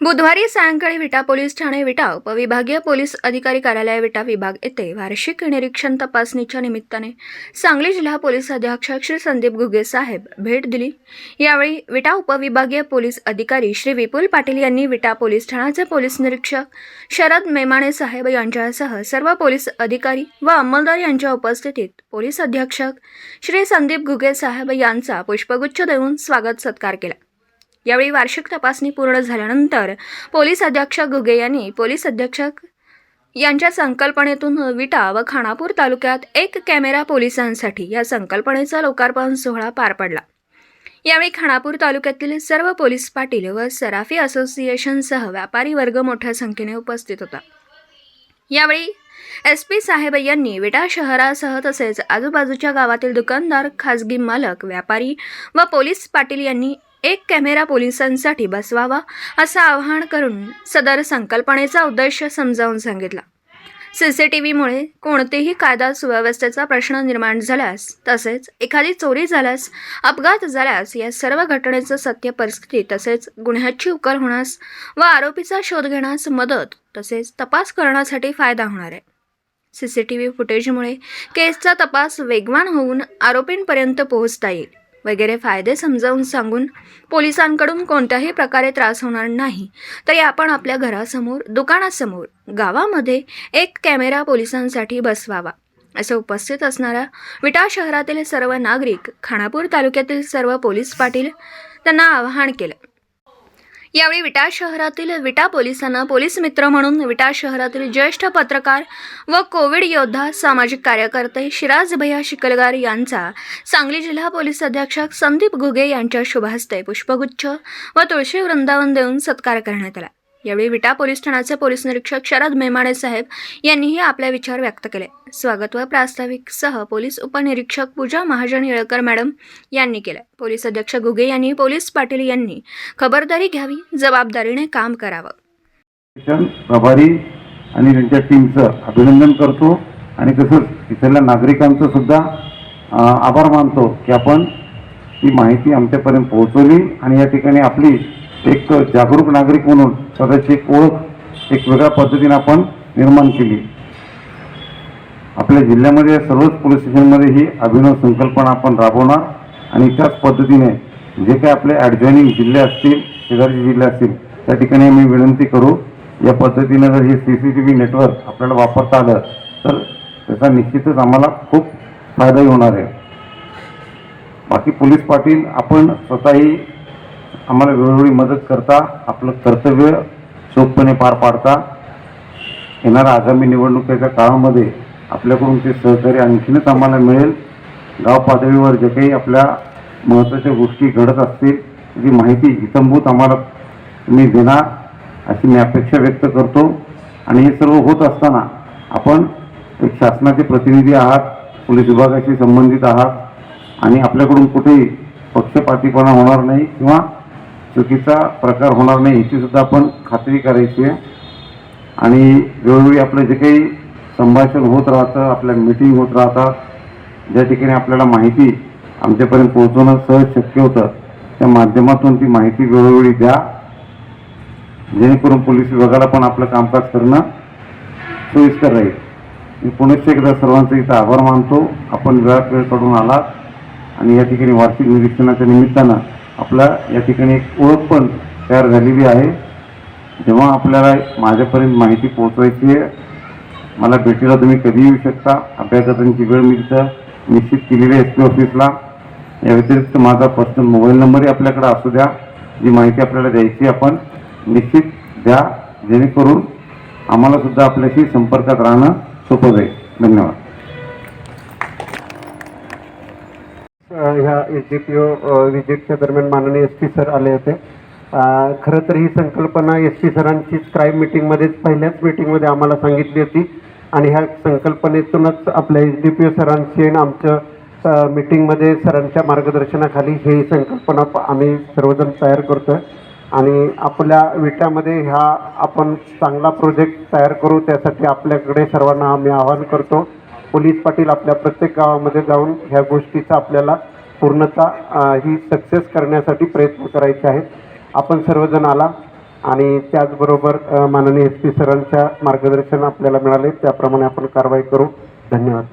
बुधवारी सायंकाळी विटा पोलीस ठाणे विटा उपविभागीय पोलीस अधिकारी कार्यालय विटा विभाग येथे वार्षिक निरीक्षण तपासणीच्या निमित्ताने सांगली जिल्हा पोलीस अधीक्षक श्री संदीप घुगे साहेब भेट दिली। यावेळी विटा उपविभागीय पोलीस अधिकारी श्री विपुल पाटील यांनी विटा पोलीस ठाण्याचे पोलीस निरीक्षक शरद मेमाणे साहेब यांच्यासह सर्व पोलीस अधिकारी व अंमलदार यांच्या उपस्थितीत पोलीस अधीक्षक श्री संदीप घुगे साहेब यांचा पुष्पगुच्छ देऊन स्वागत सत्कार केला। यावेळी वार्षिक तपासणी पूर्ण झाल्यानंतर पोलीस अधीक्षक घुगे यांनी पोलीस अधीक्षक यांच्या संकल्पनेतून विटा व खानापूर तालुक्यात एक कॅमेरा पोलिसांसाठी या संकल्पनेचा लोकार्पण सोहळा पार पडला। यावेळी खानापूर तालुक्यातील सर्व पोलीस पाटील व सराफी असोसिएशनसह व्यापारी वर्ग मोठ्या संख्येने उपस्थित होता। यावेळी SP साहेब यांनी विटा शहरासह तसेच आजूबाजूच्या गावातील दुकानदार, खाजगी मालक, व्यापारी व पोलीस पाटील यांनी एक कॅमेरा पोलिसांसाठी बसवावा असं आवाहन करून सदर संकल्पनेचा उद्देश समजावून सांगितला। CCTVमुळे कोणतेही कायदा सुव्यवस्थेचा प्रश्न निर्माण झाल्यास तसेच एखादी चोरी झाल्यास, अपघात झाल्यास या सर्व घटनेचं सत्य परिस्थिती तसेच गुन्ह्याची उकल होण्यास व आरोपीचा शोध घेण्यास मदत तसेच तपास करण्यासाठी फायदा होणार आहे। CCTV फुटेजमुळे केसचा तपास वेगवान होऊन आरोपींपर्यंत पोहोचता येईल वगैरे फायदे समजावून सांगून पोलिसांकडून कोणत्याही प्रकारे त्रास होणार नाही तरी आपण आपल्या घरासमोर, दुकानासमोर, गावामध्ये एक कॅमेरा पोलिसांसाठी बसवावा असं उपस्थित असणाऱ्या विटा शहरातील सर्व नागरिक, खानापूर तालुक्यातील सर्व पोलीस पाटील त्यांना आवाहन केलं। यावेळी विटा शहरातील विटा पोलिसांना पोलीस मित्र म्हणून विटा शहरातील ज्येष्ठ पत्रकार व कोविड योद्धा सामाजिक कार्यकर्ते शिराज भैया शिकलगार यांचा सांगली जिल्हा पोलीस अधीक्षक संदीप घुगे यांच्या शुभ हस्ते पुष्पगुच्छ व तुळशी वृंदावन देऊन सत्कार करण्यात आला। यावेळी विटा पोलीस ठाण्याचे पोलीस निरीक्षक शरद मेमाणे साहेब यांनीही आपले विचार व्यक्त केले। स्वागत व प्रास्ताविक सह पोलीस उपनिरीक्षक पूजा महाजन येळकर मॅडम यांनी केले। पोलीस अधीक्षक घुगे यांनी पोलीस पाटील यांनी खबरदारी घ्यावी, जबाबदारीने काम करावं। प्रभारी आणि त्यांच्या टीमचं अभिनंदन करतो आणि तसंच इथल्या नागरिकांचं सुद्धा आभार मानतो की आपण ही माहिती आमच्यापर्यंत पोहोचवली आणि या ठिकाणी आपली एक जागरूक नागरिक म्हणून स्वतःची एक ओळख एक वेगळ्या पद्धतीने आपण निर्माण केली। आपल्या जिल्ह्यामध्ये सर्वच पोलीस स्टेशनमध्ये ही अभिनव संकल्पना आपण राबवणार आणि त्याच पद्धतीने जे काही आपले ॲडजॉइनिंग जिल्हे असतील, शेजारचे जिल्हे असतील त्या ठिकाणी मी विनंती करू या पद्धतीने जर हे CCTV नेटवर्क आपल्याला वापरता आलं तर त्याचा निश्चितच आम्हाला खूप फायदाही होणार आहे। बाकी पोलीस पाटील आपण स्वतःही आम्हाला वेळोवेळी मदत करता, आपलं कर्तव्य चोखपणे पार पाडता। येणाऱ्या आगामी निवडणुकीच्या काळामध्ये आपल्याकडून ते सहकार्य आणखीनच आम्हाला मिळेल। गाव पातळीवर जे काही आपल्या महत्त्वाच्या गोष्टी घडत असतील ती माहिती इत्थंभूत आम्हाला तुम्ही देणार अशी मी अपेक्षा व्यक्त करतो। आणि हे सर्व होत असताना आपण एक शासनाचे प्रतिनिधी आहात, पोलीस विभागाशी संबंधित आहात आणि आपल्याकडून कुठेही पक्षपातीपणा होणार नाही किंवा चुकीचा प्रकार होणार नाही याची सुद्धा आपण खात्री करायची आहे। आणि वेळोवेळी आपलं जे काही संभाषण होत राहतं, आपल्या मीटिंग होत राहतात, ज्या ठिकाणी आपल्याला माहिती आमच्यापर्यंत पोहोचवणं सहज शक्य होतं त्या माध्यमातून ती माहिती वेळोवेळी द्या जेणेकरून पोलीस विभागाला पण आपलं कामकाज करणं सोयीस्कर राहील। मी पुनश्च एकदा सर्वांचा इथं आभार मानतो। आपण वेळात वेळ काढून आलात आणि या ठिकाणी वार्षिक निरीक्षणाच्या निमित्तानं आपला या ठिकाणी एक ओळख पण तयार झालेली आहे। जेव्हा आपल्याला माझ्यापर्यंत माहिती पोहोचवायची आहे मला भेटीला तुम्ही कधी येऊ शकता। अभ्यागतांची वेळ मी तिथं निश्चित केलेली SP ऑफिसला। या व्यतिरिक्त माझा पर्सनल मोबाईल नंबरही आपल्याकडे असू द्या, जी माहिती आपल्याला द्यायची आपण निश्चित द्या जेणेकरून आम्हाला सुद्धा आपल्याशी संपर्कात राहणं सोपं जाईल। धन्यवाद। ह्या SDPO विजिटच्या दरम्यान माननीय SP सर आले होते। खरं तर ही संकल्पना SP सरांची क्राईम मीटिंगमध्येच पहिल्याच मीटिंगमध्ये आम्हाला सांगितली होती आणि ह्या संकल्पनेतूनच आपल्या SDPO सरांची आमच्या मीटिंगमध्ये सरांच्या मार्गदर्शनाखाली ही संकल्पना आम्ही सर्वजण तयार करतोय आणि आपल्या विट्यामध्ये ह्या आपण चांगला प्रोजेक्ट तयार करू त्यासाठी आपल्याकडे सर्वांना आम्ही आवाहन करतो। पोलीस पाटील आपल्या प्रत्येक गावामध्ये जाऊन ह्या गोष्टीचा आपल्याला पूर्णतः ही सक्सेस करण्यासाठी प्रयत्न करायचे आहेत। आपण सर्वजण आला आणि त्याचबरोबर माननीय SP सरांच्या मार्गदर्शन आपल्याला मिळाले, त्याप्रमाणे आपण कारवाई करू. धन्यवाद.